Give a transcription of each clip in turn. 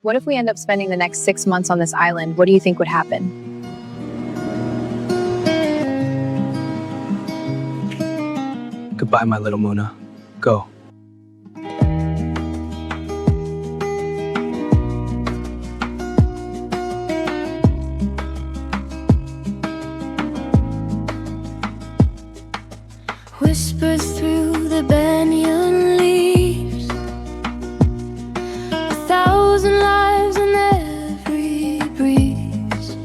What if we end up spending the next 6 months on this island? What do you think would happen? Goodbye, my little Muna. Go. Whispered through the banyan leaves, 1,000 lives in every breeze.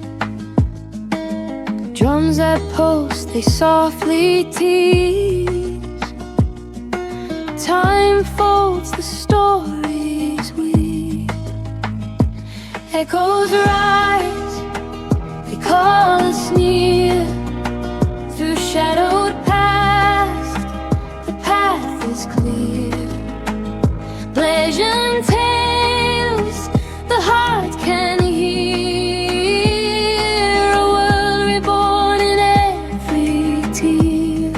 Drums that pulse, they softly tease. Time folds the stories we echoes rise, they call us near through shadowed past. The path is clear. Legend tales the heart can hear. A world reborn in every tear.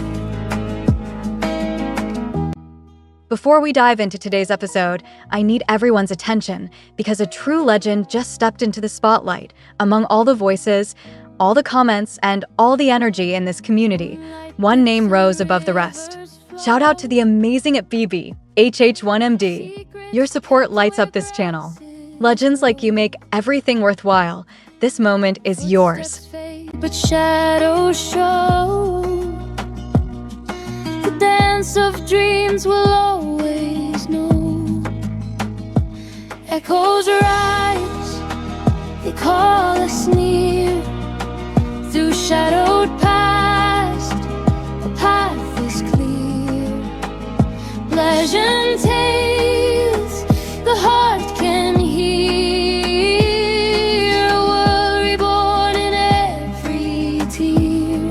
Before we dive into today's episode, I need everyone's attention because a true legend just stepped into the spotlight. Among all the voices, all the comments, and all the energy in this community, one name rose above the rest. Shout out to the amazing at Phoebe, HH1MD. Your support lights up this channel. Legends like you make everything worthwhile. This moment is yours. But shadows show the dance of dreams will always know. Echoes rise, they call us near through shadowed past. The path is clear. Legend tales the heart can hear. A world reborn in every tear.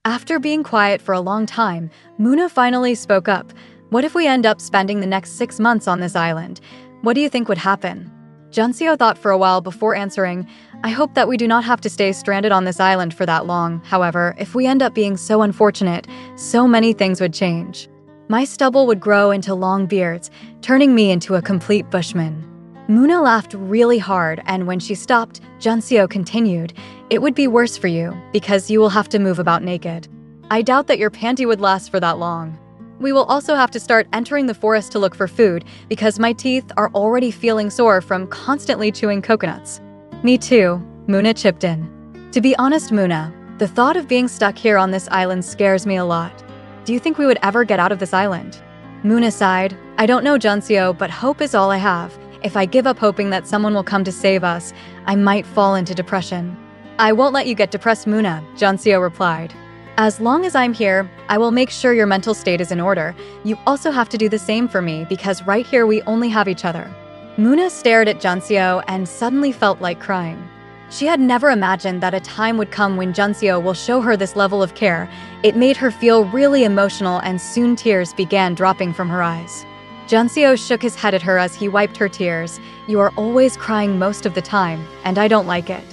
After being quiet for a long time, Muna finally spoke up. What if we end up spending the next 6 months on this island? What do you think would happen? Junseo thought for a while before answering, I hope that we do not have to stay stranded on this island for that long. However, if we end up being so unfortunate, so many things would change. My stubble would grow into long beards, turning me into a complete bushman. Muna laughed really hard, and when she stopped, Junseo continued, it would be worse for you, because you will have to move about naked. I doubt that your panty would last for that long. We will also have to start entering the forest to look for food because my teeth are already feeling sore from constantly chewing coconuts. Me too, Muna chipped in. To be honest, Muna, the thought of being stuck here on this island scares me a lot. Do you think we would ever get out of this island? Muna sighed. I don't know, Junseo, but hope is all I have. If I give up hoping that someone will come to save us, I might fall into depression. I won't let you get depressed, Muna, Junseo replied. As long as I'm here, I will make sure your mental state is in order. You also have to do the same for me because right here we only have each other. Muna stared at Junseo and suddenly felt like crying. She had never imagined that a time would come when Junseo will show her this level of care. It made her feel really emotional and soon tears began dropping from her eyes. Junseo shook his head at her as he wiped her tears. You are always crying most of the time, and I don't like it.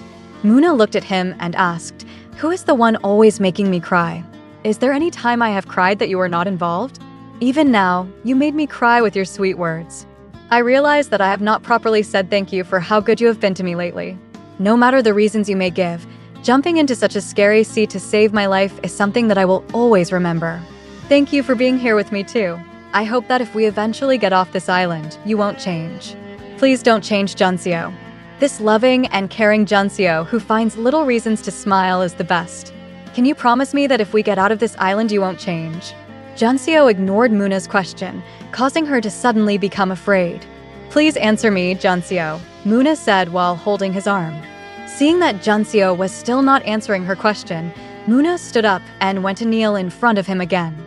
Muna looked at him and asked, who is the one always making me cry? Is there any time I have cried that you were not involved? Even now, you made me cry with your sweet words. I realize that I have not properly said thank you for how good you have been to me lately. No matter the reasons you may give, jumping into such a scary sea to save my life is something that I will always remember. Thank you for being here with me too. I hope that if we eventually get off this island, you won't change. Please don't change, Junseo. This loving and caring Junseo who finds little reasons to smile is the best. Can you promise me that if we get out of this island you won't change? Junseo ignored Muna's question, causing her to suddenly become afraid. Please answer me, Junseo, Muna said while holding his arm. Seeing that Junseo was still not answering her question, Muna stood up and went to kneel in front of him again.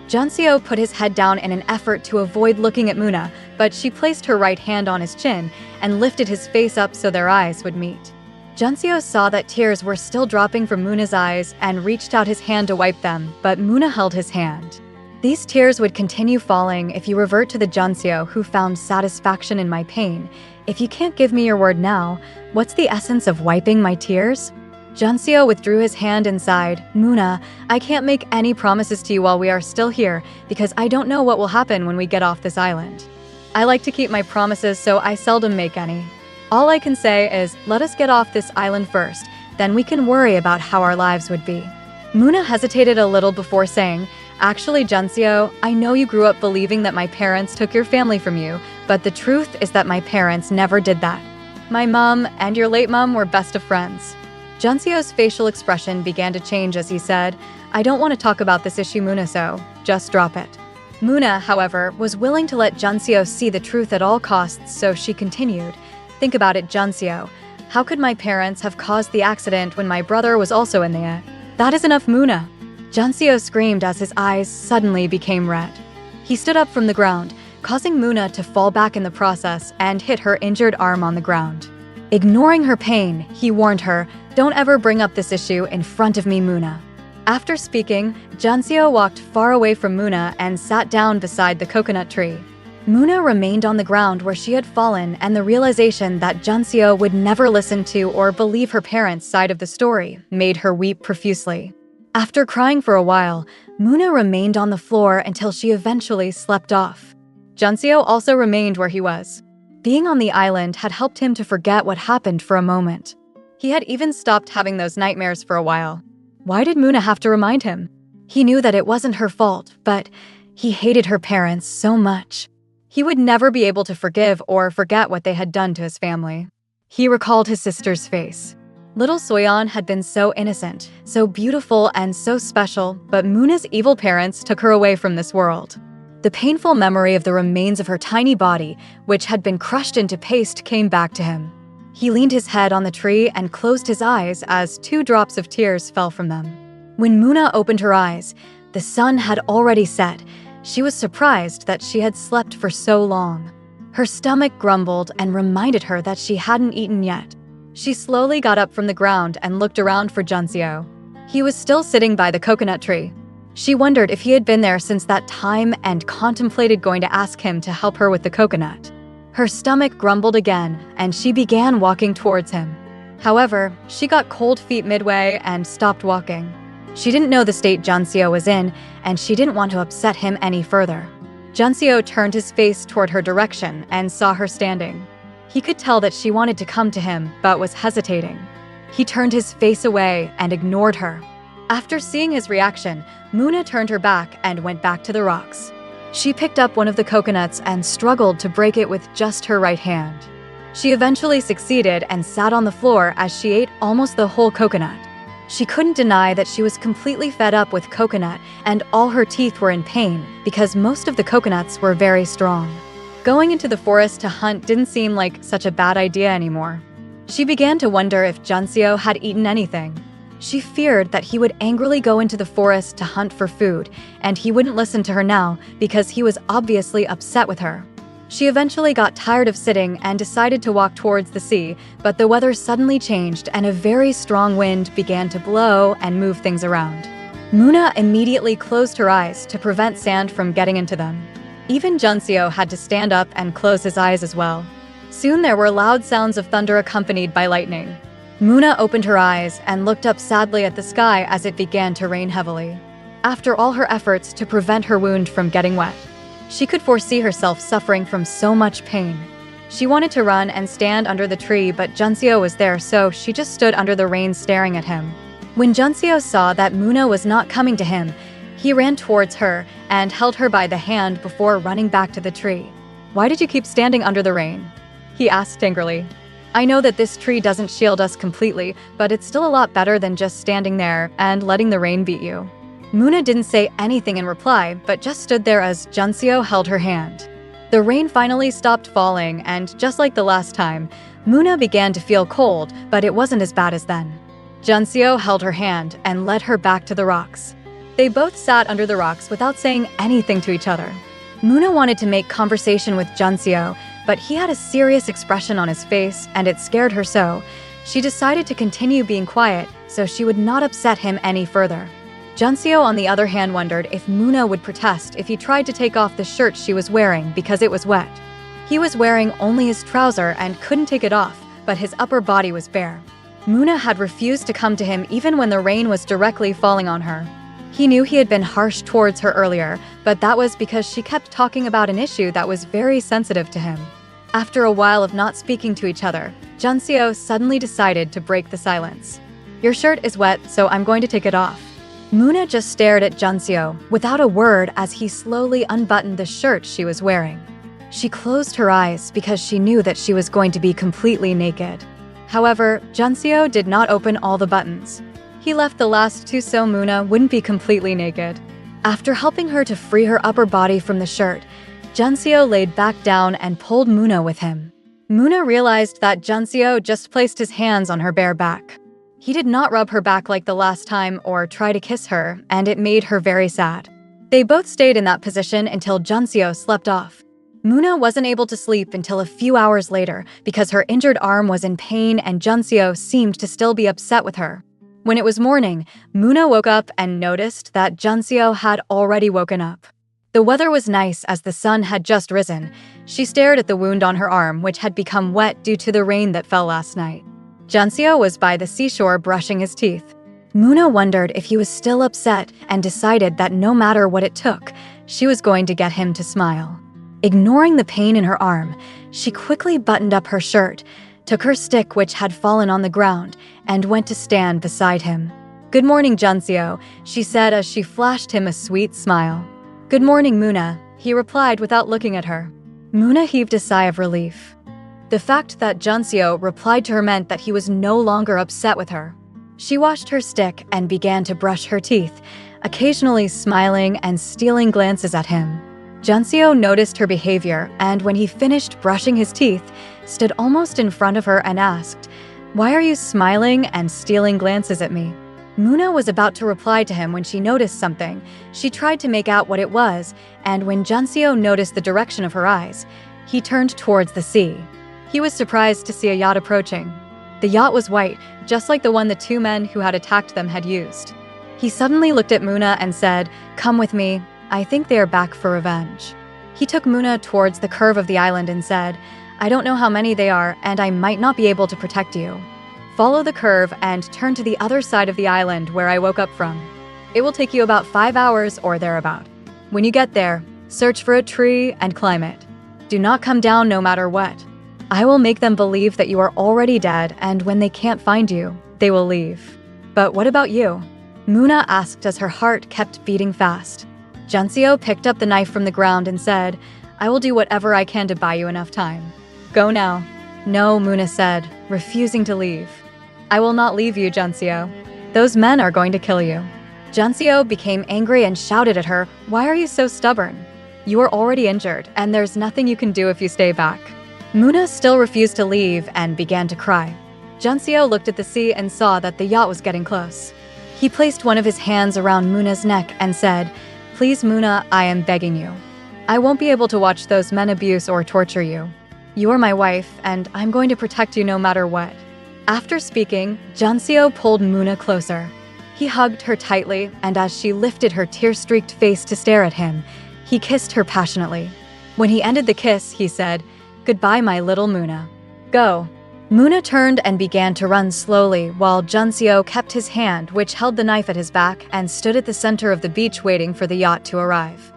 Junseo put his head down in an effort to avoid looking at Muna, but she placed her right hand on his chin and lifted his face up so their eyes would meet. Junseo saw that tears were still dropping from Muna's eyes and reached out his hand to wipe them, but Muna held his hand. These tears would continue falling if you revert to the Junseo who found satisfaction in my pain. If you can't give me your word now, what's the essence of wiping my tears? Junseo withdrew his hand and sighed. Muna, I can't make any promises to you while we are still here because I don't know what will happen when we get off this island. I like to keep my promises, so I seldom make any. All I can say is, let us get off this island first, then we can worry about how our lives would be. Muna hesitated a little before saying, actually, Junseo, I know you grew up believing that my parents took your family from you, but the truth is that my parents never did that. My mom and your late mom were best of friends. Junseo's facial expression began to change as he said, I don't want to talk about this issue, Muna, so just drop it. Muna, however, was willing to let Junseo see the truth at all costs, so she continued, think about it, Junseo. How could my parents have caused the accident when my brother was also in there? That is enough, Muna. Junseo screamed as his eyes suddenly became red. He stood up from the ground, causing Muna to fall back in the process and hit her injured arm on the ground. Ignoring her pain, he warned her, don't ever bring up this issue in front of me, Muna. After speaking, Junseo walked far away from Muna and sat down beside the coconut tree. Muna remained on the ground where she had fallen, and the realization that Junseo would never listen to or believe her parents' side of the story made her weep profusely. After crying for a while, Muna remained on the floor until she eventually slept off. Junseo also remained where he was. Being on the island had helped him to forget what happened for a moment. He had even stopped having those nightmares for a while. Why did Muna have to remind him? He knew that it wasn't her fault, but he hated her parents so much. He would never be able to forgive or forget what they had done to his family. He recalled his sister's face. Little Soyeon had been so innocent, so beautiful, and so special, but Muna's evil parents took her away from this world. The painful memory of the remains of her tiny body, which had been crushed into paste, came back to him. He leaned his head on the tree and closed his eyes as 2 drops of tears fell from them. When Muna opened her eyes, the sun had already set. She was surprised that she had slept for so long. Her stomach grumbled and reminded her that she hadn't eaten yet. She slowly got up from the ground and looked around for Junseo. He was still sitting by the coconut tree. She wondered if he had been there since that time and contemplated going to ask him to help her with the coconut. Her stomach grumbled again, and she began walking towards him. However, she got cold feet midway and stopped walking. She didn't know the state Junseo was in, and she didn't want to upset him any further. Junseo turned his face toward her direction and saw her standing. He could tell that she wanted to come to him, but was hesitating. He turned his face away and ignored her. After seeing his reaction, Muna turned her back and went back to the rocks. She picked up one of the coconuts and struggled to break it with just her right hand. She eventually succeeded and sat on the floor as she ate almost the whole coconut. She couldn't deny that she was completely fed up with coconut, and all her teeth were in pain because most of the coconuts were very strong. Going into the forest to hunt didn't seem like such a bad idea anymore. She began to wonder if Junseo had eaten anything. She feared that he would angrily go into the forest to hunt for food, and he wouldn't listen to her now because he was obviously upset with her. She eventually got tired of sitting and decided to walk towards the sea, but the weather suddenly changed and a very strong wind began to blow and move things around. Muna immediately closed her eyes to prevent sand from getting into them. Even Junseo had to stand up and close his eyes as well. Soon there were loud sounds of thunder accompanied by lightning. Muna opened her eyes and looked up sadly at the sky as it began to rain heavily. After all her efforts to prevent her wound from getting wet, she could foresee herself suffering from so much pain. She wanted to run and stand under the tree, but Junseo was there, so she just stood under the rain staring at him. When Junseo saw that Muna was not coming to him, he ran towards her and held her by the hand before running back to the tree. "Why did you keep standing under the rain?" he asked angrily. "I know that this tree doesn't shield us completely, but it's still a lot better than just standing there and letting the rain beat you." Muna didn't say anything in reply, but just stood there as Junseo held her hand. The rain finally stopped falling, and just like the last time, Muna began to feel cold, but it wasn't as bad as then. Junseo held her hand and led her back to the rocks. They both sat under the rocks without saying anything to each other. Muna wanted to make conversation with Junseo, but he had a serious expression on his face, and it scared her so. She decided to continue being quiet so she would not upset him any further. Junseo, on the other hand, wondered if Muna would protest if he tried to take off the shirt she was wearing because it was wet. He was wearing only his trouser and couldn't take it off, but his upper body was bare. Muna had refused to come to him even when the rain was directly falling on her. He knew he had been harsh towards her earlier, but that was because she kept talking about an issue that was very sensitive to him. After a while of not speaking to each other, Junseo suddenly decided to break the silence. "Your shirt is wet, so I'm going to take it off." Moona just stared at Junseo without a word as he slowly unbuttoned the shirt she was wearing. She closed her eyes because she knew that she was going to be completely naked. However, Junseo did not open all the buttons. He left the last two so Moona wouldn't be completely naked. After helping her to free her upper body from the shirt, Junseo laid back down and pulled Moona with him. Moona realized that Junseo just placed his hands on her bare back. He did not rub her back like the last time or try to kiss her, and it made her very sad. They both stayed in that position until Junseo slept off. Moona wasn't able to sleep until a few hours later because her injured arm was in pain and Junseo seemed to still be upset with her. When it was morning, Moona woke up and noticed that Junseo had already woken up. The weather was nice as the sun had just risen. She stared at the wound on her arm, which had become wet due to the rain that fell last night. Junseo was by the seashore brushing his teeth. Moona wondered if he was still upset and decided that no matter what it took, she was going to get him to smile. Ignoring the pain in her arm, she quickly buttoned up her shirt, took her stick which had fallen on the ground, and went to stand beside him. "Good morning, Junseo," she said as she flashed him a sweet smile. "Good morning, Moona," he replied without looking at her. Moona heaved a sigh of relief. The fact that Junseo replied to her meant that he was no longer upset with her. She washed her stick and began to brush her teeth, occasionally smiling and stealing glances at him. Junseo noticed her behavior, and when he finished brushing his teeth, stood almost in front of her and asked, "Why are you smiling and stealing glances at me?" Moona was about to reply to him when she noticed something. She tried to make out what it was, and when Junseo noticed the direction of her eyes, he turned towards the sea. He was surprised to see a yacht approaching. The yacht was white, just like the one the two men who had attacked them had used. He suddenly looked at Moona and said, "Come with me. I think they are back for revenge." He took Moona towards the curve of the island and said, "I don't know how many they are, and I might not be able to protect you. Follow the curve and turn to the other side of the island where I woke up from. It will take you about 5 hours or thereabout. When you get there, search for a tree and climb it. Do not come down no matter what. I will make them believe that you are already dead, and when they can't find you, they will leave." "But what about you?" Moona asked as her heart kept beating fast. Junseo picked up the knife from the ground and said, "I will do whatever I can to buy you enough time. Go now." "No," Moona said, refusing to leave. "I will not leave you, Junseo. Those men are going to kill you." Junseo became angry and shouted at her, "Why are you so stubborn? You are already injured, and there's nothing you can do if you stay back." Moona still refused to leave and began to cry. Junseo looked at the sea and saw that the yacht was getting close. He placed one of his hands around Moona's neck and said, "Please, Moona, I am begging you. I won't be able to watch those men abuse or torture you. You are my wife, and I'm going to protect you no matter what." After speaking, Junseo pulled Moona closer. He hugged her tightly, and as she lifted her tear-streaked face to stare at him, he kissed her passionately. When he ended the kiss, he said, "Goodbye, my little Moona. Go." Moona turned and began to run slowly while Junseo kept his hand, which held the knife at his back, and stood at the center of the beach waiting for the yacht to arrive.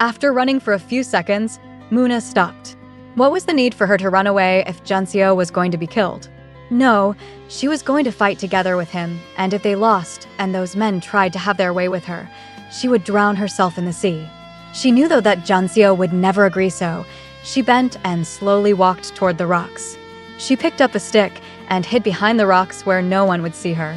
After running for a few seconds, Moona stopped. What was the need for her to run away if Junseo was going to be killed? No, she was going to fight together with him, and if they lost and those men tried to have their way with her, she would drown herself in the sea. She knew though that Junseo would never agree, so she bent and slowly walked toward the rocks. She picked up a stick and hid behind the rocks where no one would see her.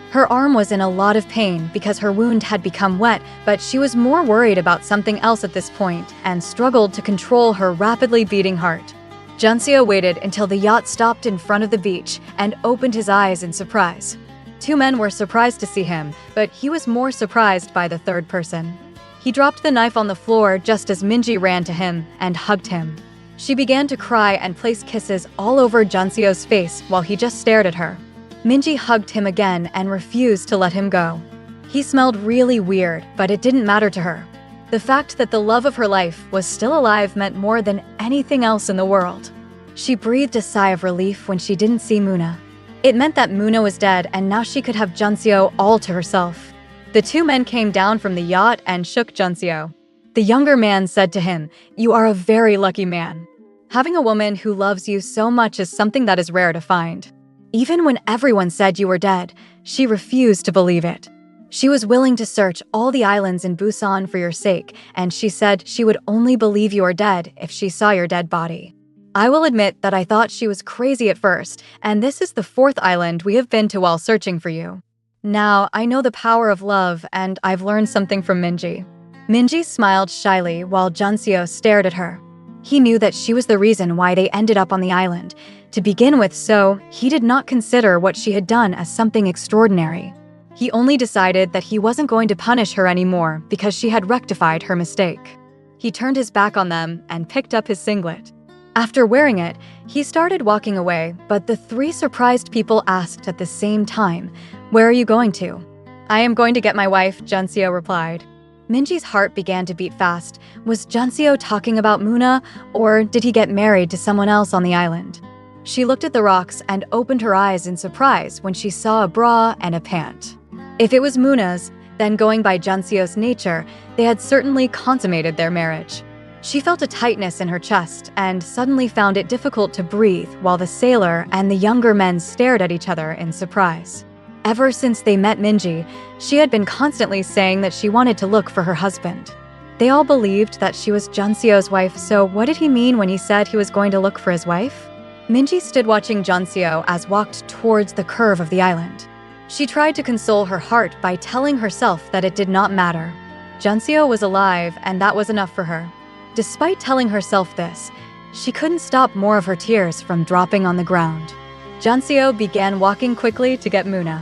Her arm was in a lot of pain because her wound had become wet, but she was more worried about something else at this point and struggled to control her rapidly beating heart. Junseo waited until the yacht stopped in front of the beach and opened his eyes in surprise. Two men were surprised to see him, but he was more surprised by the third person. He dropped the knife on the floor just as Minji ran to him and hugged him. She began to cry and place kisses all over Junseo's face while he just stared at her. Minji hugged him again and refused to let him go. He smelled really weird, but it didn't matter to her. The fact that the love of her life was still alive meant more than anything else in the world. She breathed a sigh of relief when she didn't see Moona. It meant that Moona was dead and now she could have Junseo all to herself. The two men came down from the yacht and shook Junseo. The younger man said to him, "You are a very lucky man. Having a woman who loves you so much is something that is rare to find." Even when everyone said you were dead, she refused to believe it. She was willing to search all the islands in Busan for your sake, and she said she would only believe you are dead if she saw your dead body. I will admit that I thought she was crazy at first, and this is the 4th island we have been to while searching for you. Now, I know the power of love, and I've learned something from Minji. Minji smiled shyly while Junseo stared at her. He knew that she was the reason why they ended up on the island to begin with, so he did not consider what she had done as something extraordinary. He only decided that he wasn't going to punish her anymore because she had rectified her mistake. He turned his back on them and picked up his singlet. After wearing it, he started walking away, but the 3 surprised people asked at the same time, "Where are you going to?" "I am going to get my wife," Junseo replied. Minji's heart began to beat fast. Was Junseo talking about Muna, or did he get married to someone else on the island? She looked at the rocks and opened her eyes in surprise when she saw a bra and a pant. If it was Muna's, then going by Junseo's nature, they had certainly consummated their marriage. She felt a tightness in her chest and suddenly found it difficult to breathe while the sailor and the younger men stared at each other in surprise. Ever since they met Minji, she had been constantly saying that she wanted to look for her husband. They all believed that she was Junseo's wife, so what did he mean when he said he was going to look for his wife? Minji stood watching Junseo as walked towards the curve of the island. She tried to console her heart by telling herself that it did not matter. Junseo was alive, and that was enough for her. Despite telling herself this, she couldn't stop more of her tears from dropping on the ground. Junseo began walking quickly to get Muna.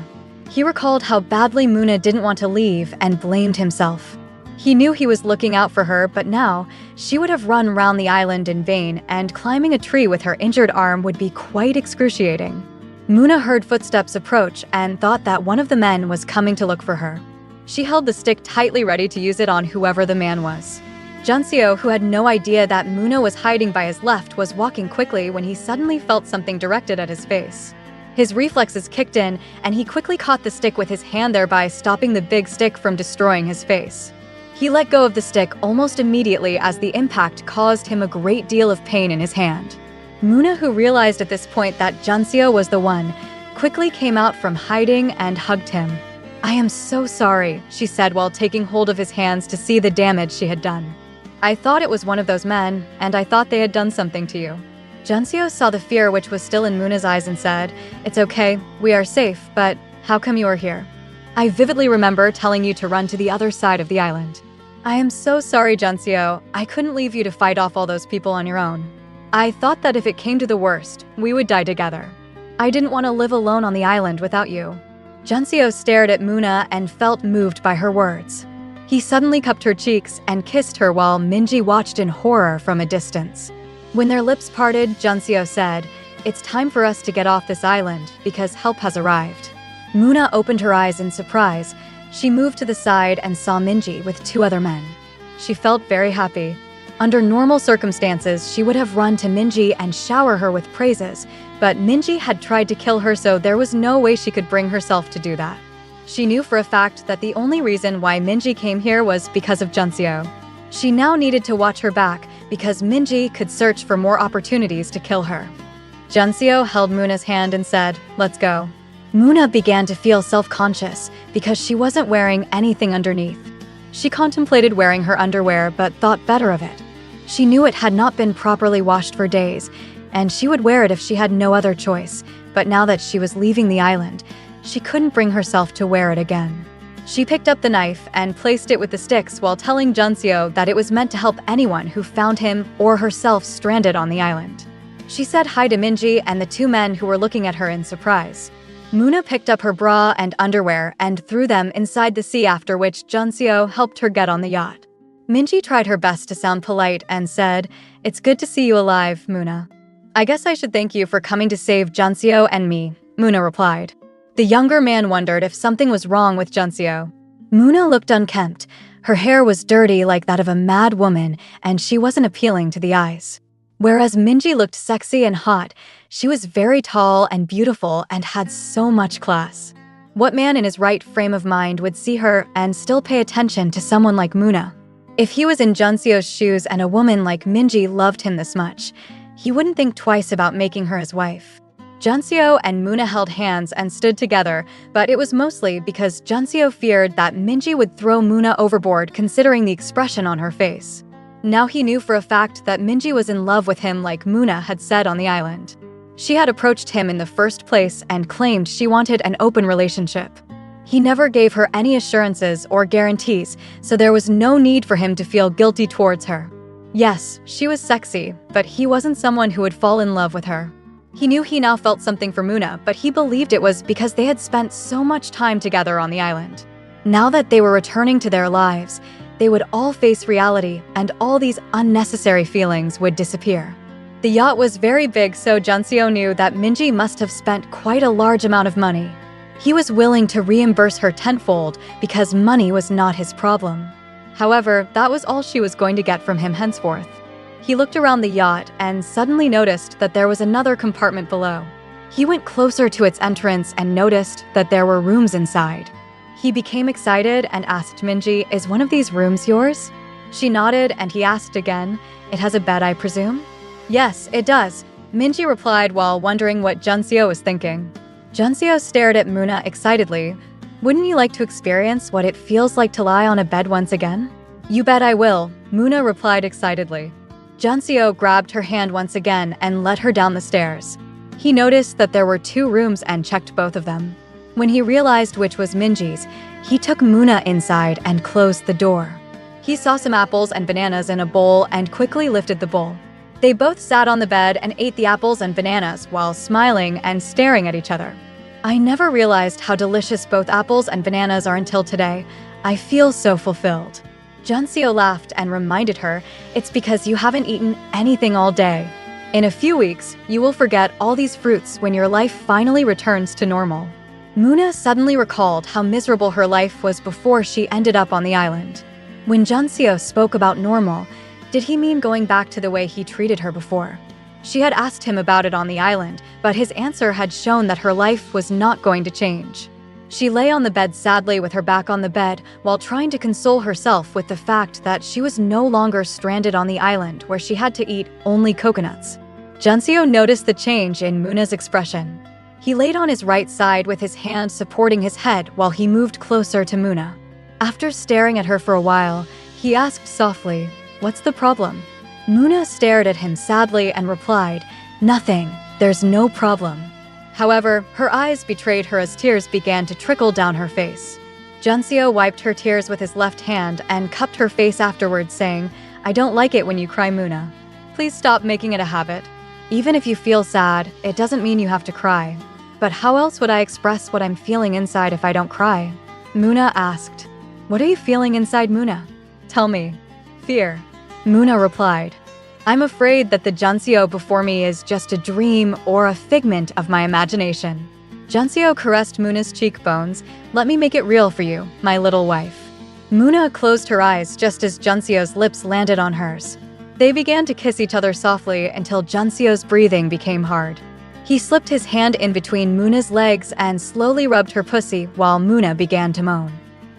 He recalled how badly Muna didn't want to leave and blamed himself. He knew he was looking out for her, but now she would have run round the island in vain, and climbing a tree with her injured arm would be quite excruciating. Muna heard footsteps approach and thought that one of the men was coming to look for her. She held the stick tightly ready to use it on whoever the man was. Junseo, who had no idea that Muna was hiding by his left, was walking quickly when he suddenly felt something directed at his face. His reflexes kicked in, and he quickly caught the stick with his hand, thereby stopping the big stick from destroying his face. He let go of the stick almost immediately as the impact caused him a great deal of pain in his hand. Muna, who realized at this point that Junseo was the one, quickly came out from hiding and hugged him. "I am so sorry," she said while taking hold of his hands to see the damage she had done. "I thought it was one of those men, and I thought they had done something to you." Junseo saw the fear which was still in Muna's eyes and said, "It's okay, we are safe, but how come you are here? I vividly remember telling you to run to the other side of the island." "I am so sorry, Junseo. I couldn't leave you to fight off all those people on your own. I thought that if it came to the worst, we would die together. I didn't want to live alone on the island without you." Junseo stared at Muna and felt moved by her words. He suddenly cupped her cheeks and kissed her while Minji watched in horror from a distance. When their lips parted, Junseo said, "It's time for us to get off this island because help has arrived." Muna opened her eyes in surprise. She moved to the side and saw Minji with 2 other men. She felt very happy. Under normal circumstances, she would have run to Minji and shower her with praises, but Minji had tried to kill her, so there was no way she could bring herself to do that. She knew for a fact that the only reason why Minji came here was because of Junseo. She now needed to watch her back because Minji could search for more opportunities to kill her. Junseo held Muna's hand and said, "Let's go." Muna began to feel self-conscious because she wasn't wearing anything underneath. She contemplated wearing her underwear but thought better of it. She knew it had not been properly washed for days, and she would wear it if she had no other choice, but now that she was leaving the island, she couldn't bring herself to wear it again. She picked up the knife and placed it with the sticks while telling Junseo that it was meant to help anyone who found him or herself stranded on the island. She said hi to Minji and the 2 men who were looking at her in surprise. Muna picked up her bra and underwear and threw them inside the sea, after which Junseo helped her get on the yacht. Minji tried her best to sound polite and said, "It's good to see you alive, Muna." "I guess I should thank you for coming to save Junseo and me," Muna replied. The younger man wondered if something was wrong with Junseo. Muna looked unkempt. Her hair was dirty like that of a mad woman, and she wasn't appealing to the eyes. Whereas Minji looked sexy and hot, she was very tall and beautiful and had so much class. What man in his right frame of mind would see her and still pay attention to someone like Muna? If he was in Junseo's shoes and a woman like Minji loved him this much, he wouldn't think twice about making her his wife. Junseo and Muna held hands and stood together, but it was mostly because Junseo feared that Minji would throw Muna overboard considering the expression on her face. Now he knew for a fact that Minji was in love with him like Muna had said on the island. She had approached him in the first place and claimed she wanted an open relationship. He never gave her any assurances or guarantees, so there was no need for him to feel guilty towards her. Yes, she was sexy, but he wasn't someone who would fall in love with her. He knew he now felt something for Muna, but he believed it was because they had spent so much time together on the island. Now that they were returning to their lives, they would all face reality and all these unnecessary feelings would disappear. The yacht was very big, so Junseo knew that Minji must have spent quite a large amount of money. He was willing to reimburse her tenfold because money was not his problem. However, that was all she was going to get from him henceforth. He looked around the yacht and suddenly noticed that there was another compartment below. He went closer to its entrance and noticed that there were rooms inside. He became excited and asked Minji, "Is one of these rooms yours?" She nodded and he asked again, "It has a bed, I presume?" "Yes, it does," Minji replied while wondering what Junseo was thinking. Junseo stared at Muna excitedly. "Wouldn't you like to experience what it feels like to lie on a bed once again?" "You bet I will," Muna replied excitedly. Junseo grabbed her hand once again and led her down the stairs. He noticed that there were 2 rooms and checked both of them. When he realized which was Minji's, he took Muna inside and closed the door. He saw some apples and bananas in a bowl and quickly lifted the bowl. They both sat on the bed and ate the apples and bananas while smiling and staring at each other. "I never realized how delicious both apples and bananas are until today. I feel so fulfilled." Junseo laughed and reminded her, "It's because you haven't eaten anything all day. In a few weeks, you will forget all these fruits when your life finally returns to normal." Muna suddenly recalled how miserable her life was before she ended up on the island. When Junseo spoke about normal, did he mean going back to the way he treated her before? She had asked him about it on the island, but his answer had shown that her life was not going to change. She lay on the bed sadly with her back on the bed while trying to console herself with the fact that she was no longer stranded on the island where she had to eat only coconuts. Junseo noticed the change in Muna's expression. He laid on his right side with his hand supporting his head while he moved closer to Muna. After staring at her for a while, he asked softly, "What's the problem?" Muna stared at him sadly and replied, "Nothing, there's no problem." However, her eyes betrayed her as tears began to trickle down her face. Junseo wiped her tears with his left hand and cupped her face afterwards, saying, "I don't like it when you cry, Muna. Please stop making it a habit. Even if you feel sad, it doesn't mean you have to cry. But how else would I express what I'm feeling inside if I don't cry?" Muna asked, "What are you feeling inside, Muna? Tell me." "Fear," Muna replied. "I'm afraid that the Junseo before me is just a dream or a figment of my imagination." Junseo caressed Muna's cheekbones. "Let me make it real for you, my little wife." Muna closed her eyes just as Junseo's lips landed on hers. They began to kiss each other softly until Junseo's breathing became hard. He slipped his hand in between Muna's legs and slowly rubbed her pussy while Muna began to moan.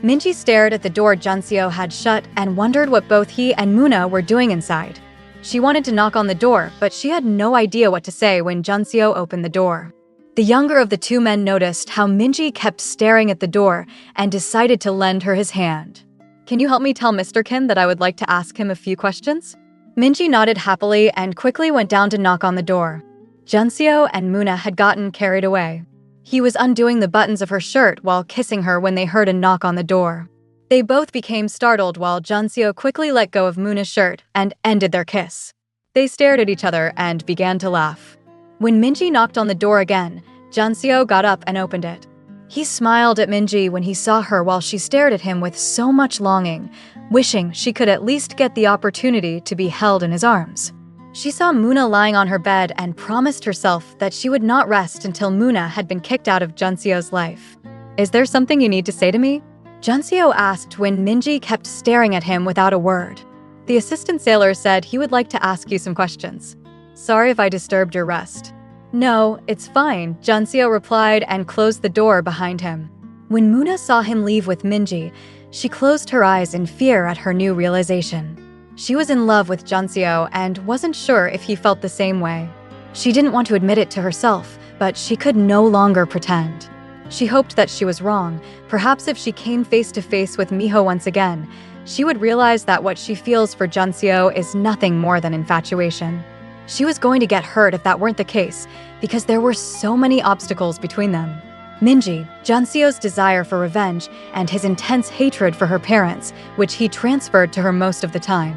Minji stared at the door Junseo had shut and wondered what both he and Muna were doing inside. She wanted to knock on the door, but she had no idea what to say when Junseo opened the door. The younger of the 2 men noticed how Minji kept staring at the door and decided to lend her his hand. "Can you help me tell Mr. Kim that I would like to ask him a few questions?" Minji nodded happily and quickly went down to knock on the door. Junseo and Muna had gotten carried away. He was undoing the buttons of her shirt while kissing her when they heard a knock on the door. They both became startled while Junseo quickly let go of Muna's shirt and ended their kiss. They stared at each other and began to laugh. When Minji knocked on the door again, Junseo got up and opened it. He smiled at Minji when he saw her while she stared at him with so much longing, wishing she could at least get the opportunity to be held in his arms. She saw Muna lying on her bed and promised herself that she would not rest until Muna had been kicked out of Junseo's life. "Is there something you need to say to me?" Junseo asked when Minji kept staring at him without a word. The assistant sailor said he would like to ask you some questions. "Sorry if I disturbed your rest." "No, it's fine," Junseo replied and closed the door behind him. When Muna saw him leave with Minji, she closed her eyes in fear at her new realization. She was in love with Junseo and wasn't sure if he felt the same way. She didn't want to admit it to herself, but she could no longer pretend. She hoped that she was wrong. Perhaps if she came face to face with Miho once again, she would realize that what she feels for Junseo is nothing more than infatuation. She was going to get hurt if that weren't the case, because there were so many obstacles between them. Minji, Junseo's desire for revenge, and his intense hatred for her parents, which he transferred to her most of the time.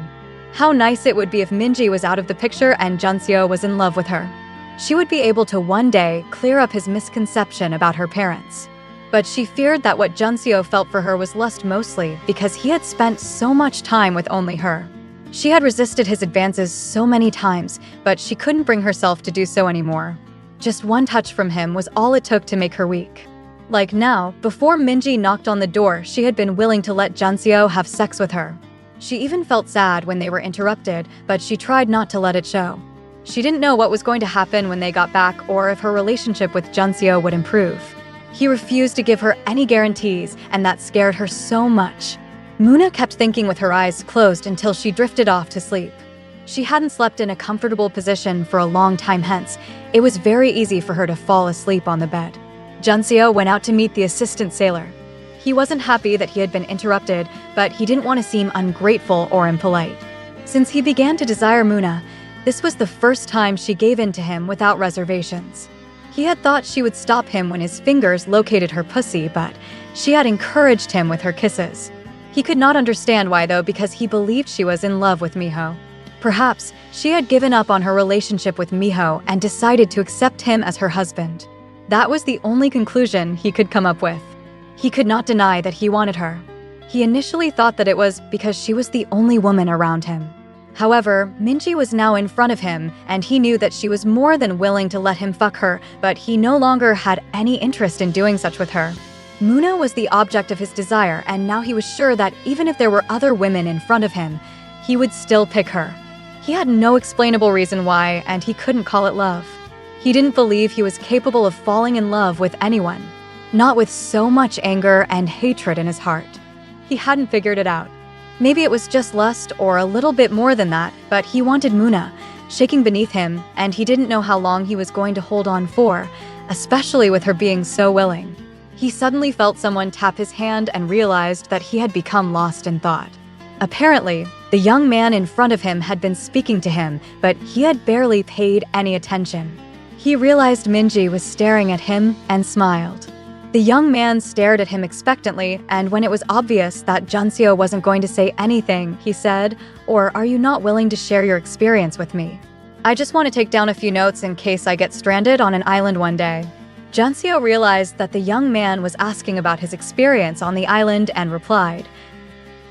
How nice it would be if Minji was out of the picture and Junseo was in love with her. She would be able to one day clear up his misconception about her parents. But she feared that what Junseo felt for her was lust mostly because he had spent so much time with only her. She had resisted his advances so many times, but she couldn't bring herself to do so anymore. Just one touch from him was all it took to make her weak. Like now, before Minji knocked on the door, she had been willing to let Junseo have sex with her. She even felt sad when they were interrupted, but she tried not to let it show. She didn't know what was going to happen when they got back or if her relationship with Junseo would improve. He refused to give her any guarantees, and that scared her so much. Muna kept thinking with her eyes closed until she drifted off to sleep. She hadn't slept in a comfortable position for a long time, hence, it was very easy for her to fall asleep on the bed. Junseo went out to meet the assistant sailor. He wasn't happy that he had been interrupted, but he didn't want to seem ungrateful or impolite. Since he began to desire Muna, this was the first time she gave in to him without reservations. He had thought she would stop him when his fingers located her pussy, but she had encouraged him with her kisses. He could not understand why though, because he believed she was in love with Miho. Perhaps she had given up on her relationship with Miho and decided to accept him as her husband. That was the only conclusion he could come up with. He could not deny that he wanted her. He initially thought that it was because she was the only woman around him. However, Minji was now in front of him, and he knew that she was more than willing to let him fuck her, but he no longer had any interest in doing such with her. Muna was the object of his desire, and now he was sure that even if there were other women in front of him, he would still pick her. He had no explainable reason why, and he couldn't call it love. He didn't believe he was capable of falling in love with anyone, not with so much anger and hatred in his heart. He hadn't figured it out. Maybe it was just lust or a little bit more than that, but he wanted Muna, shaking beneath him, and he didn't know how long he was going to hold on for, especially with her being so willing. He suddenly felt someone tap his hand and realized that he had become lost in thought. Apparently, the young man in front of him had been speaking to him, but he had barely paid any attention. He realized Minji was staring at him and smiled. The young man stared at him expectantly, and when it was obvious that Junseo wasn't going to say anything, he said, "Or are you not willing to share your experience with me? I just want to take down a few notes in case I get stranded on an island one day." Junseo realized that the young man was asking about his experience on the island and replied,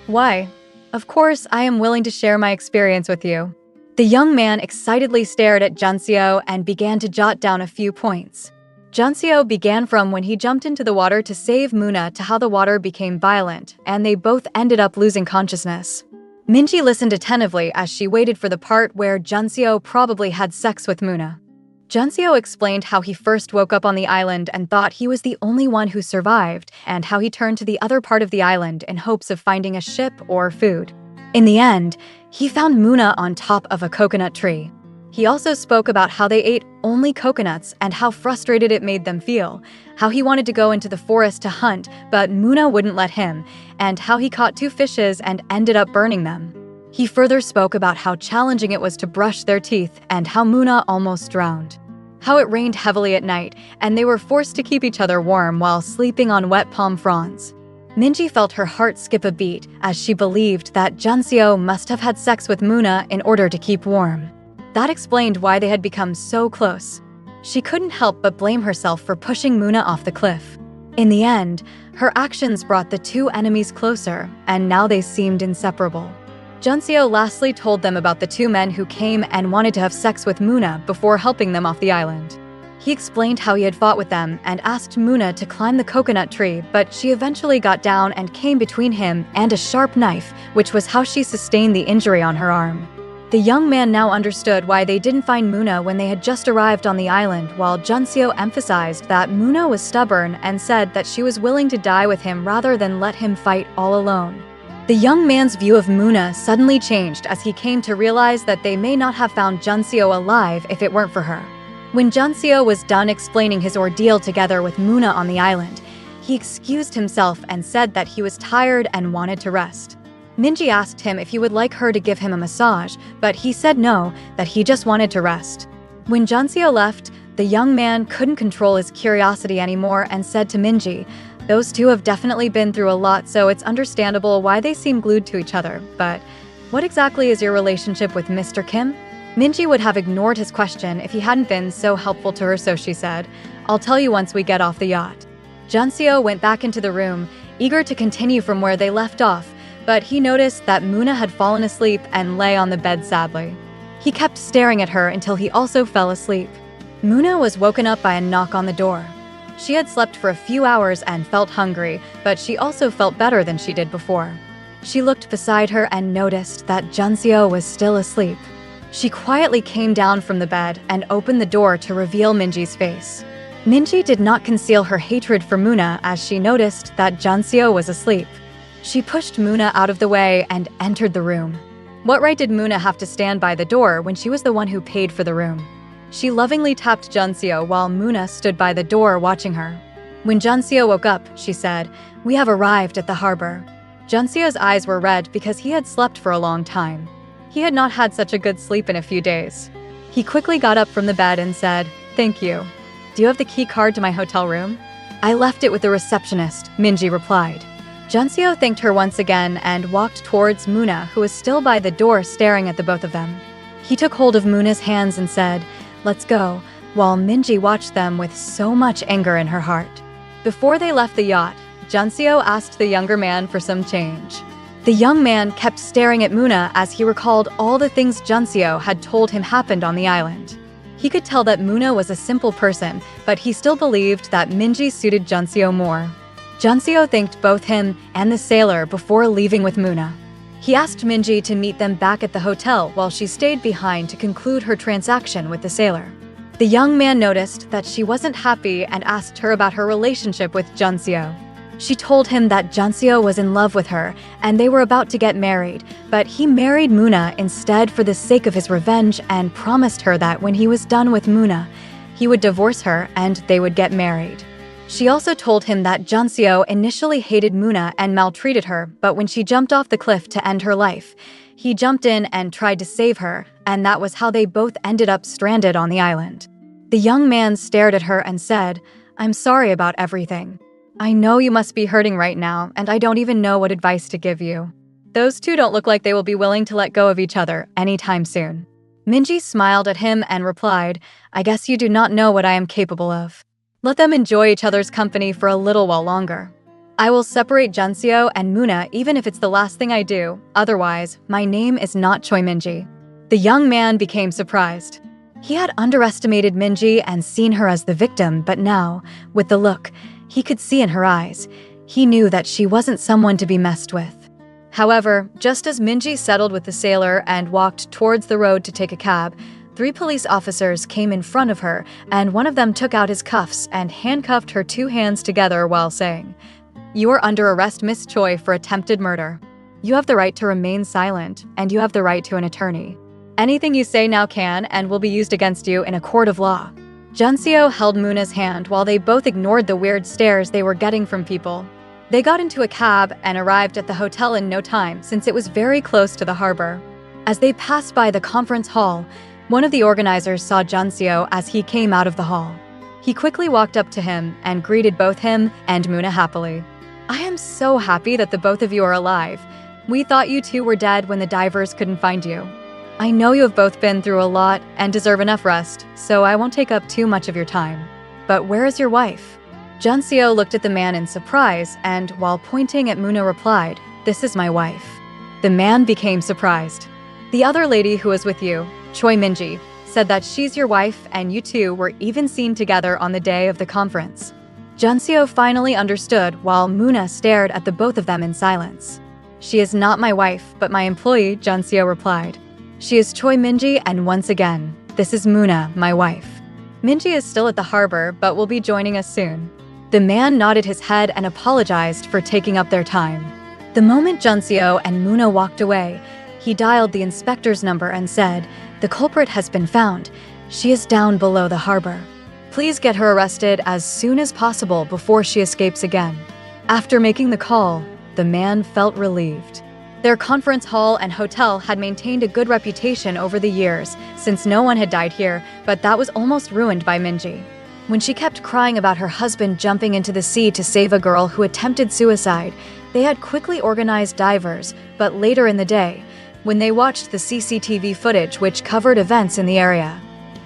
"Why? Of course, I am willing to share my experience with you." The young man excitedly stared at Junseo and began to jot down a few points. Junseo began from when he jumped into the water to save Muna to how the water became violent, and they both ended up losing consciousness. Minji listened attentively as she waited for the part where Junseo probably had sex with Muna. Junseo explained how he first woke up on the island and thought he was the only one who survived, and how he turned to the other part of the island in hopes of finding a ship or food. In the end, he found Muna on top of a coconut tree. He also spoke about how they ate only coconuts and how frustrated it made them feel, how he wanted to go into the forest to hunt, but Muna wouldn't let him, and how he caught 2 fishes and ended up burning them. He further spoke about how challenging it was to brush their teeth and how Muna almost drowned. How it rained heavily at night, and they were forced to keep each other warm while sleeping on wet palm fronds. Minji felt her heart skip a beat as she believed that Junseo must have had sex with Muna in order to keep warm. That explained why they had become so close. She couldn't help but blame herself for pushing Muna off the cliff. In the end, her actions brought the 2 enemies closer, and now they seemed inseparable. Junseo lastly told them about the 2 men who came and wanted to have sex with Muna before helping them off the island. He explained how he had fought with them and asked Muna to climb the coconut tree, but she eventually got down and came between him and a sharp knife, which was how she sustained the injury on her arm. The young man now understood why they didn't find Muna when they had just arrived on the island, while Junseo emphasized that Muna was stubborn and said that she was willing to die with him rather than let him fight all alone. The young man's view of Muna suddenly changed as he came to realize that they may not have found Junseo alive if it weren't for her. When Junseo was done explaining his ordeal together with Muna on the island, he excused himself and said that he was tired and wanted to rest. Minji asked him if he would like her to give him a massage, but he said no, that he just wanted to rest. When Junseo left, the young man couldn't control his curiosity anymore and said to Minji, "Those two have definitely been through a lot, so it's understandable why they seem glued to each other, but what exactly is your relationship with Mr. Kim?" Minji would have ignored his question if he hadn't been so helpful to her, so she said, "I'll tell you once we get off the yacht." Junseo went back into the room, eager to continue from where they left off, but he noticed that Muna had fallen asleep and lay on the bed sadly. He kept staring at her until he also fell asleep. Muna was woken up by a knock on the door. She had slept for a few hours and felt hungry, but she also felt better than she did before. She looked beside her and noticed that Junseo was still asleep. She quietly came down from the bed and opened the door to reveal Minji's face. Minji did not conceal her hatred for Muna as she noticed that Junseo was asleep. She pushed Muna out of the way and entered the room. What right did Muna have to stand by the door when she was the one who paid for the room? She lovingly tapped Junseo while Muna stood by the door watching her. When Junseo woke up, she said, "We have arrived at the harbor." Junseo's eyes were red because he had slept for a long time. He had not had such a good sleep in a few days. He quickly got up from the bed and said, "Thank you. Do you have the key card to my hotel room?" "I left it with the receptionist," Minji replied. Junseo thanked her once again and walked towards Muna, who was still by the door staring at the both of them. He took hold of Muna's hands and said, "Let's go," while Minji watched them with so much anger in her heart. Before they left the yacht, Junseo asked the younger man for some change. The young man kept staring at Muna as he recalled all the things Junseo had told him happened on the island. He could tell that Muna was a simple person, but he still believed that Minji suited Junseo more. Junseo thanked both him and the sailor before leaving with Muna. He asked Minji to meet them back at the hotel while she stayed behind to conclude her transaction with the sailor. The young man noticed that she wasn't happy and asked her about her relationship with Junseo. She told him that Junseo was in love with her and they were about to get married, but he married Muna instead for the sake of his revenge and promised her that when he was done with Muna, he would divorce her and they would get married. She also told him that Junseo initially hated Muna and maltreated her, but when she jumped off the cliff to end her life, he jumped in and tried to save her, and that was how they both ended up stranded on the island. The young man stared at her and said, "I'm sorry about everything. I know you must be hurting right now, and I don't even know what advice to give you. Those two don't look like they will be willing to let go of each other anytime soon." Minji smiled at him and replied, "I guess you do not know what I am capable of. Let them enjoy each other's company for a little while longer. I will separate Junseo and Muna even if it's the last thing I do. Otherwise, my name is not Choi Minji." The young man became surprised. He had underestimated Minji and seen her as the victim, but now, with the look, he could see in her eyes. He knew that she wasn't someone to be messed with. However, just as Minji settled with the sailor and walked towards the road to take a cab, 3 police officers came in front of her, and one of them took out his cuffs and handcuffed her 2 hands together while saying, "You are under arrest, Miss Choi, for attempted murder. You have the right to remain silent, and you have the right to an attorney. Anything you say now can and will be used against you in a court of law." Junseo held Muna's hand while they both ignored the weird stares they were getting from people. They got into a cab and arrived at the hotel in no time since it was very close to the harbor. As they passed by the conference hall, one of the organizers saw Junseo as he came out of the hall. He quickly walked up to him and greeted both him and Muna happily. "I am so happy that the both of you are alive. We thought you two were dead when the divers couldn't find you. I know you have both been through a lot and deserve enough rest, so I won't take up too much of your time. But where is your wife?" Junseo looked at the man in surprise and, while pointing at Muna, replied, "This is my wife." The man became surprised. "The other lady who was with you, Choi Minji, said that she's your wife and you two were even seen together on the day of the conference." Junseo finally understood while Muna stared at the both of them in silence. "She is not my wife, but my employee," Junseo replied. She is Choi Minji, and once again, this is Muna, my wife. Minji is still at the harbor, but will be joining us soon. The man nodded his head and apologized for taking up their time. The moment Junseo and Muna walked away, he dialed the inspector's number and said, "The culprit has been found. She is down below the harbor. Please get her arrested as soon as possible before she escapes again." After making the call, the man felt relieved. Their conference hall and hotel had maintained a good reputation over the years, since no one had died here, but that was almost ruined by Minji. When she kept crying about her husband jumping into the sea to save a girl who attempted suicide, they had quickly organized divers, but later in the day, when they watched the CCTV footage which covered events in the area,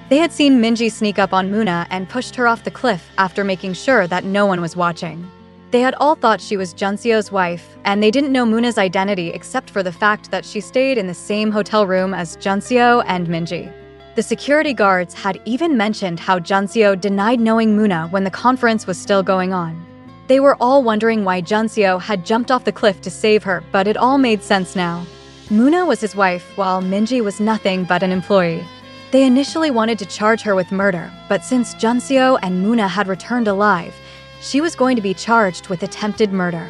they had seen Minji sneak up on Muna and pushed her off the cliff after making sure that no one was watching. They had all thought she was Junseo's wife, and they didn't know Muna's identity except for the fact that she stayed in the same hotel room as Junseo and Minji. The security guards had even mentioned how Junseo denied knowing Muna when the conference was still going on. They were all wondering why Junseo had jumped off the cliff to save her, but it all made sense now. Muna was his wife, while Minji was nothing but an employee. They initially wanted to charge her with murder, but since Junseo and Muna had returned alive, she was going to be charged with attempted murder.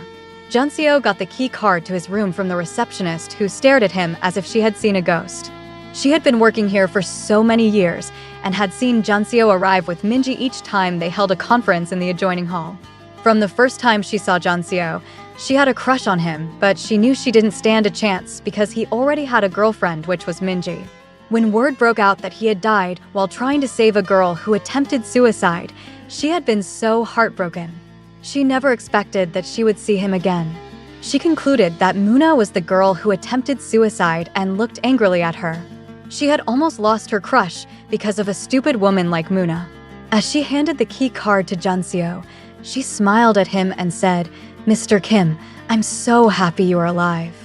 Junseo got the key card to his room from the receptionist, who stared at him as if she had seen a ghost. She had been working here for so many years and had seen Junseo arrive with Minji each time they held a conference in the adjoining hall. From the first time she saw Junseo, she had a crush on him, but she knew she didn't stand a chance because he already had a girlfriend, which was Minji. When word broke out that he had died while trying to save a girl who attempted suicide, she had been so heartbroken. She never expected that she would see him again. She concluded that Muna was the girl who attempted suicide and looked angrily at her. She had almost lost her crush because of a stupid woman like Muna. As she handed the key card to Junseo, she smiled at him and said, "Mr. Kim, I'm so happy you are alive."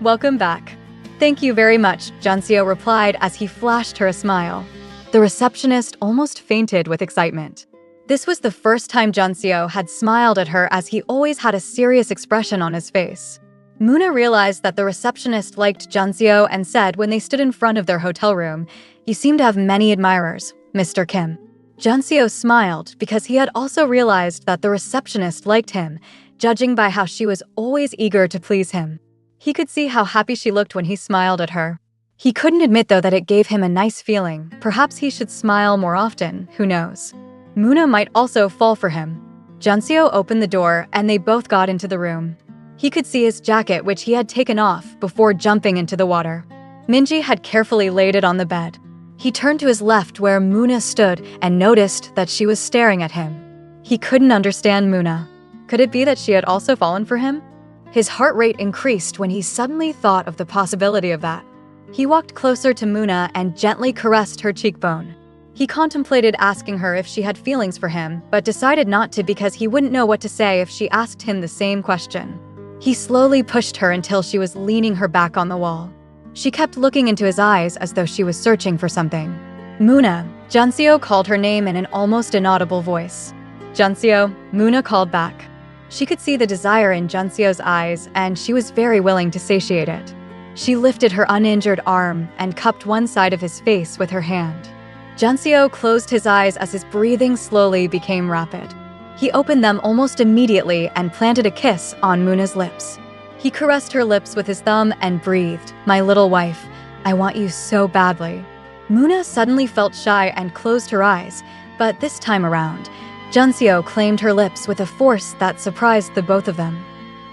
"Welcome back." "Thank you very much," Junseo replied as he flashed her a smile. The receptionist almost fainted with excitement. This was the first time Junseo had smiled at her, as he always had a serious expression on his face. Muna realized that the receptionist liked Junseo and said when they stood in front of their hotel room, "You seem to have many admirers, Mr. Kim." Junseo smiled because he had also realized that the receptionist liked him, judging by how she was always eager to please him. He could see how happy she looked when he smiled at her. He couldn't admit, though, that it gave him a nice feeling. Perhaps he should smile more often, who knows? Muna might also fall for him. Junseo opened the door and they both got into the room. He could see his jacket, which he had taken off before jumping into the water. Minji had carefully laid it on the bed. He turned to his left where Muna stood and noticed that she was staring at him. He couldn't understand Muna. Could it be that she had also fallen for him? His heart rate increased when he suddenly thought of the possibility of that. He walked closer to Muna and gently caressed her cheekbone. He contemplated asking her if she had feelings for him, but decided not to because he wouldn't know what to say if she asked him the same question. He slowly pushed her until she was leaning her back on the wall. She kept looking into his eyes as though she was searching for something. "Muna," Junseo called her name in an almost inaudible voice. "Junseo," Muna called back. She could see the desire in Junseo's eyes, and she was very willing to satiate it. She lifted her uninjured arm and cupped one side of his face with her hand. Junseo closed his eyes as his breathing slowly became rapid. He opened them almost immediately and planted a kiss on Muna's lips. He caressed her lips with his thumb and breathed, "My little wife, I want you so badly." Muna suddenly felt shy and closed her eyes, but this time around, Junseo claimed her lips with a force that surprised the both of them.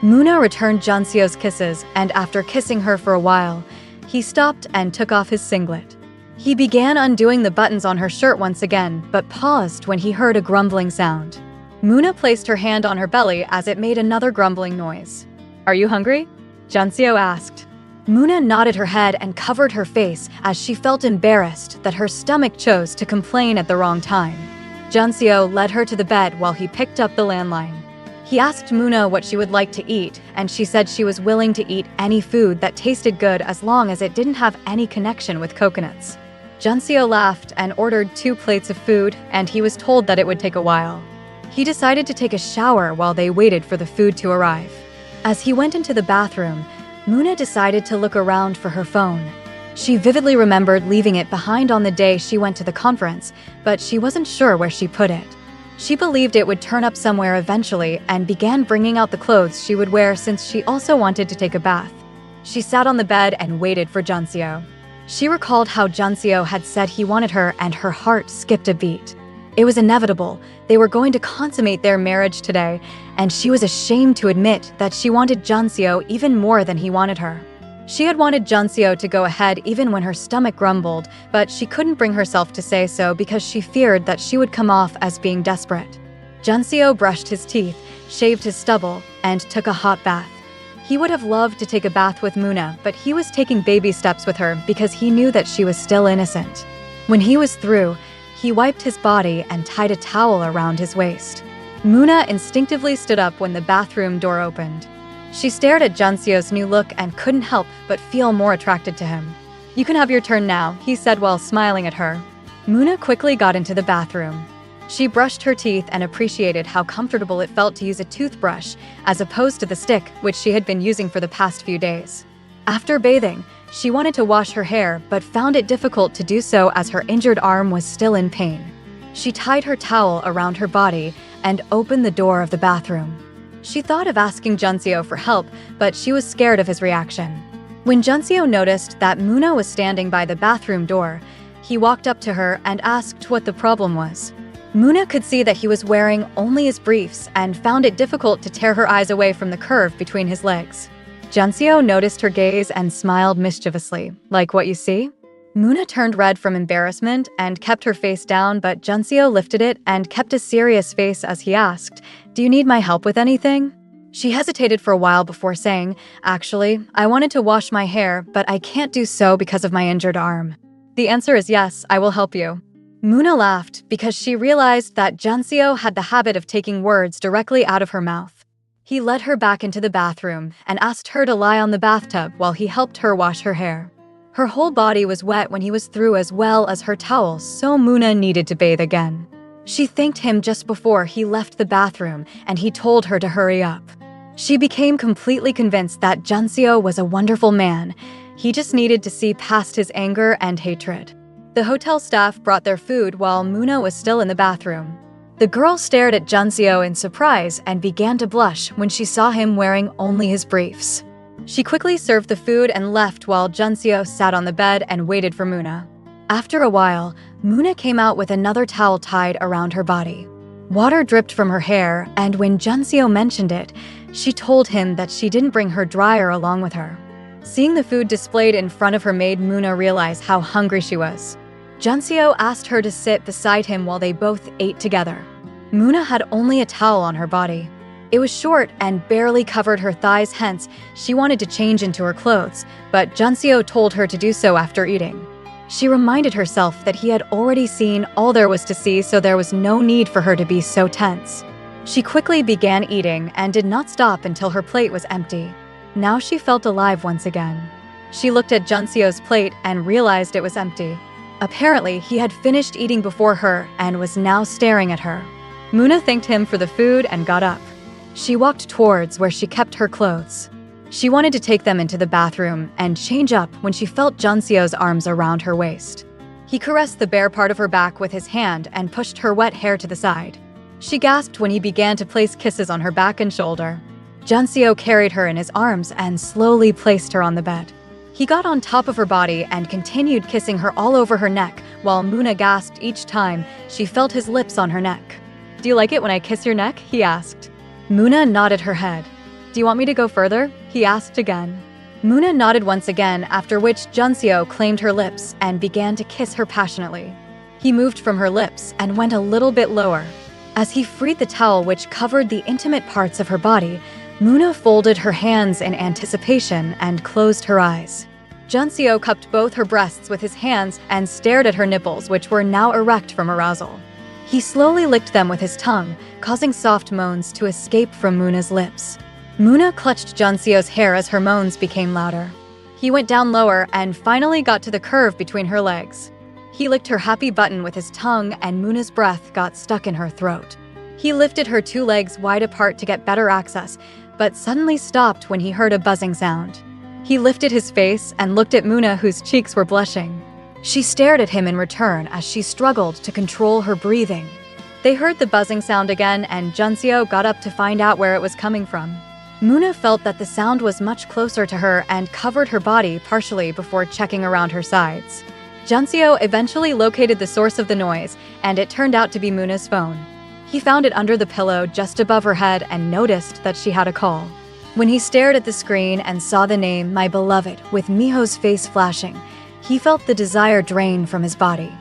Muna returned Junseo's kisses, and after kissing her for a while, he stopped and took off his singlet. He began undoing the buttons on her shirt once again, but paused when he heard a grumbling sound. Muna placed her hand on her belly as it made another grumbling noise. "Are you hungry?" Junseo asked. Muna nodded her head and covered her face as she felt embarrassed that her stomach chose to complain at the wrong time. Junseo led her to the bed while he picked up the landline. He asked Muna what she would like to eat, and she said she was willing to eat any food that tasted good as long as it didn't have any connection with coconuts. Junseo laughed and ordered 2 plates of food, and he was told that it would take a while. He decided to take a shower while they waited for the food to arrive. As he went into the bathroom, Muna decided to look around for her phone. She vividly remembered leaving it behind on the day she went to the conference, but she wasn't sure where she put it. She believed it would turn up somewhere eventually and began bringing out the clothes she would wear since she also wanted to take a bath. She sat on the bed and waited for Junseo. She recalled how Junseo had said he wanted her and her heart skipped a beat. It was inevitable. They were going to consummate their marriage today, and she was ashamed to admit that she wanted Junseo even more than he wanted her. She had wanted Junseo to go ahead even when her stomach grumbled, but she couldn't bring herself to say so because she feared that she would come off as being desperate. Junseo brushed his teeth, shaved his stubble, and took a hot bath. He would have loved to take a bath with Muna, but he was taking baby steps with her because he knew that she was still innocent. When he was through, he wiped his body and tied a towel around his waist. Muna instinctively stood up when the bathroom door opened. She stared at Junseo's new look and couldn't help but feel more attracted to him. "You can have your turn now," he said while smiling at her. Muna quickly got into the bathroom. She brushed her teeth and appreciated how comfortable it felt to use a toothbrush as opposed to the stick which she had been using for the past few days. After bathing, she wanted to wash her hair but found it difficult to do so as her injured arm was still in pain. She tied her towel around her body and opened the door of the bathroom. She thought of asking Junseo for help, but she was scared of his reaction. When Junseo noticed that Muna was standing by the bathroom door, he walked up to her and asked what the problem was. Muna could see that he was wearing only his briefs and found it difficult to tear her eyes away from the curve between his legs. Junseo noticed her gaze and smiled mischievously. "Like what you see?" Muna turned red from embarrassment and kept her face down, but Junseo lifted it and kept a serious face as he asked, "Do you need my help with anything?" She hesitated for a while before saying, "Actually, I wanted to wash my hair, but I can't do so because of my injured arm." "The answer is yes, I will help you." Muna laughed because she realized that Junseo had the habit of taking words directly out of her mouth. He led her back into the bathroom and asked her to lie on the bathtub while he helped her wash her hair. Her whole body was wet when he was through as well as her towel, so Muna needed to bathe again. She thanked him just before he left the bathroom and he told her to hurry up. She became completely convinced that Junseo was a wonderful man. He just needed to see past his anger and hatred. The hotel staff brought their food while Muna was still in the bathroom. The girl stared at Junseo in surprise and began to blush when she saw him wearing only his briefs. She quickly served the food and left while Junseo sat on the bed and waited for Muna. After a while, Muna came out with another towel tied around her body. Water dripped from her hair, and when Junseo mentioned it, she told him that she didn't bring her dryer along with her. Seeing the food displayed in front of her made Muna realize how hungry she was. Junseo asked her to sit beside him while they both ate together. Muna had only a towel on her body. It was short and barely covered her thighs, hence, she wanted to change into her clothes, but Junseo told her to do so after eating. She reminded herself that he had already seen all there was to see, so there was no need for her to be so tense. She quickly began eating and did not stop until her plate was empty. Now she felt alive once again. She looked at Junseo's plate and realized it was empty. Apparently, he had finished eating before her and was now staring at her. Muna thanked him for the food and got up. She walked towards where she kept her clothes. She wanted to take them into the bathroom and change up when she felt Junseo's arms around her waist. He caressed the bare part of her back with his hand and pushed her wet hair to the side. She gasped when he began to place kisses on her back and shoulder. Junseo carried her in his arms and slowly placed her on the bed. He got on top of her body and continued kissing her all over her neck, while Muna gasped each time she felt his lips on her neck. "Do you like it when I kiss your neck?" he asked. Muna nodded her head. "Do you want me to go further?" he asked again. Muna nodded once again, after which Junseo claimed her lips and began to kiss her passionately. He moved from her lips and went a little bit lower. As he freed the towel which covered the intimate parts of her body, Muna folded her hands in anticipation and closed her eyes. Junseo cupped both her breasts with his hands and stared at her nipples, which were now erect from arousal. He slowly licked them with his tongue, causing soft moans to escape from Muna's lips. Muna clutched Junseo's hair as her moans became louder. He went down lower and finally got to the curve between her legs. He licked her happy button with his tongue and Muna's breath got stuck in her throat. He lifted her two legs wide apart to get better access, but suddenly stopped when he heard a buzzing sound. He lifted his face and looked at Muna, whose cheeks were blushing. She stared at him in return as she struggled to control her breathing. They heard the buzzing sound again, and Junseo got up to find out where it was coming from. Muna felt that the sound was much closer to her and covered her body partially before checking around her sides. Junseo eventually located the source of the noise, and it turned out to be Muna's phone. He found it under the pillow just above her head and noticed that she had a call. When he stared at the screen and saw the name My Beloved with Miho's face flashing, he felt the desire drain from his body.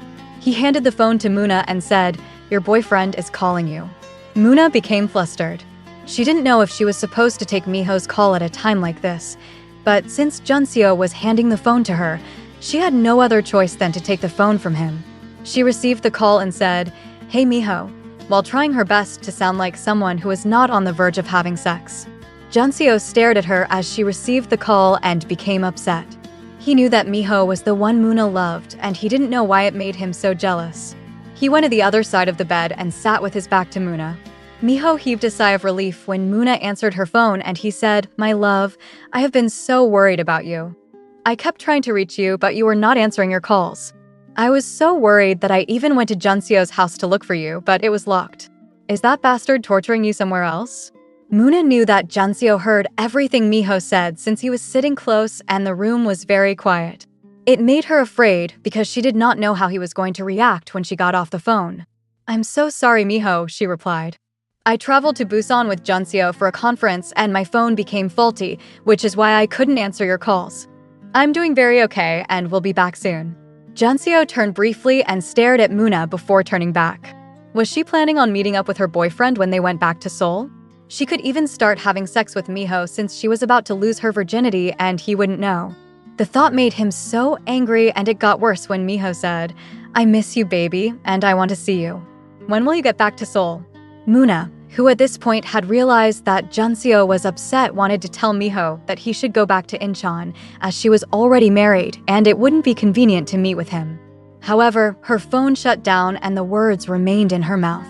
He handed the phone to Muna and said, "Your boyfriend is calling you." Muna became flustered. She didn't know if she was supposed to take Miho's call at a time like this, but since Junseo was handing the phone to her, she had no other choice than to take the phone from him. She received the call and said, "Hey Miho," while trying her best to sound like someone who was not on the verge of having sex. Junseo stared at her as she received the call and became upset. He knew that Miho was the one Muna loved, and he didn't know why it made him so jealous. He went to the other side of the bed and sat with his back to Muna. Miho heaved a sigh of relief when Muna answered her phone, and he said, "My love, I have been so worried about you. I kept trying to reach you, but you were not answering your calls. I was so worried that I even went to Junseo's house to look for you, but it was locked. Is that bastard torturing you somewhere else?" Muna knew that Junseo heard everything Miho said since he was sitting close and the room was very quiet. It made her afraid because she did not know how he was going to react when she got off the phone. "I'm so sorry, Miho," she replied. "I traveled to Busan with Junseo for a conference and my phone became faulty, which is why I couldn't answer your calls. I'm doing very okay and will be back soon." Junseo turned briefly and stared at Muna before turning back. Was she planning on meeting up with her boyfriend when they went back to Seoul? She could even start having sex with Miho since she was about to lose her virginity and he wouldn't know. The thought made him so angry, and it got worse when Miho said, "I miss you, baby, and I want to see you. When will you get back to Seoul?" Muna, who at this point had realized that Junseo was upset, wanted to tell Miho that he should go back to Incheon as she was already married and it wouldn't be convenient to meet with him. However, her phone shut down and the words remained in her mouth.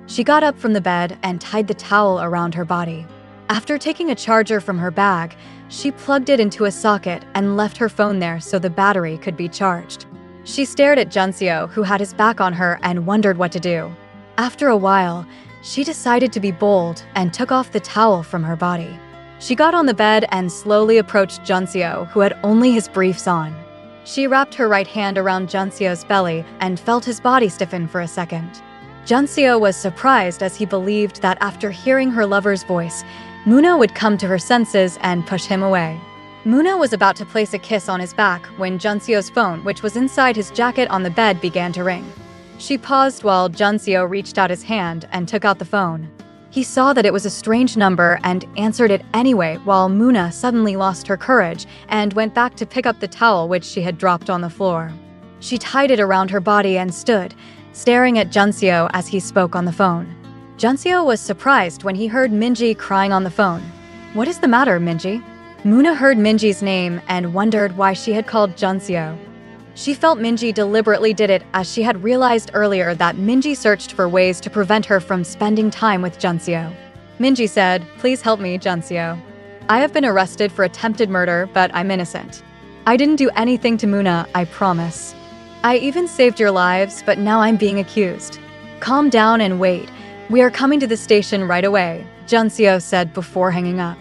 She got up from the bed and tied the towel around her body. After taking a charger from her bag, she plugged it into a socket and left her phone there so the battery could be charged. She stared at Junseo, who had his back on her, and wondered what to do. After a while, she decided to be bold and took off the towel from her body. She got on the bed and slowly approached Junseo, who had only his briefs on. She wrapped her right hand around Junseo's belly and felt his body stiffen for a second. Junseo was surprised as he believed that after hearing her lover's voice, Muna would come to her senses and push him away. Muna was about to place a kiss on his back when Junseo's phone, which was inside his jacket on the bed, began to ring. She paused while Junseo reached out his hand and took out the phone. He saw that it was a strange number and answered it anyway, while Muna suddenly lost her courage and went back to pick up the towel which she had dropped on the floor. She tied it around her body and stood, staring at Junseo as he spoke on the phone. Junseo was surprised when he heard Minji crying on the phone. "What is the matter, Minji?" Muna heard Minji's name and wondered why she had called Junseo. She felt Minji deliberately did it, as she had realized earlier that Minji searched for ways to prevent her from spending time with Junseo. Minji said, "Please help me, Junseo. I have been arrested for attempted murder, but I'm innocent. I didn't do anything to Muna, I promise. I even saved your lives, but now I'm being accused. Calm down and wait. We are coming to the station right away," Junseo said before hanging up.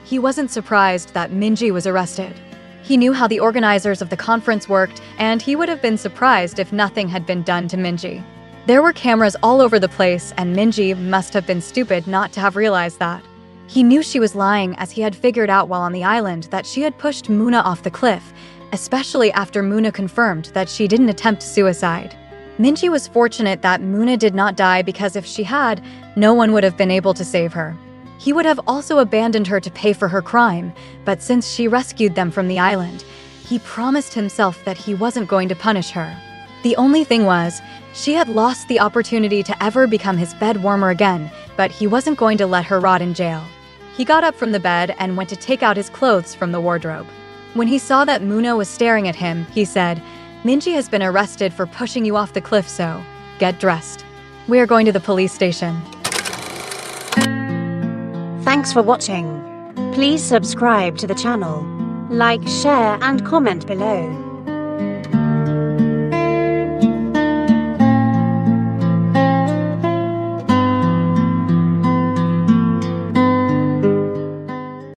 He wasn't surprised that Minji was arrested. He knew how the organizers of the conference worked, and he would have been surprised if nothing had been done to Minji. There were cameras all over the place, and Minji must have been stupid not to have realized that. He knew she was lying, as he had figured out while on the island that she had pushed Muna off the cliff, especially after Muna confirmed that she didn't attempt suicide. Minji was fortunate that Muna did not die, because if she had, no one would have been able to save her. He would have also abandoned her to pay for her crime, but since she rescued them from the island, he promised himself that he wasn't going to punish her. The only thing was, she had lost the opportunity to ever become his bed warmer again, but he wasn't going to let her rot in jail. He got up from the bed and went to take out his clothes from the wardrobe. When he saw that Muna was staring at him, he said, "Minji has been arrested for pushing you off the cliff, so get dressed. We are going to the police station." Thanks for watching. Please subscribe to the channel. Like, share and comment below.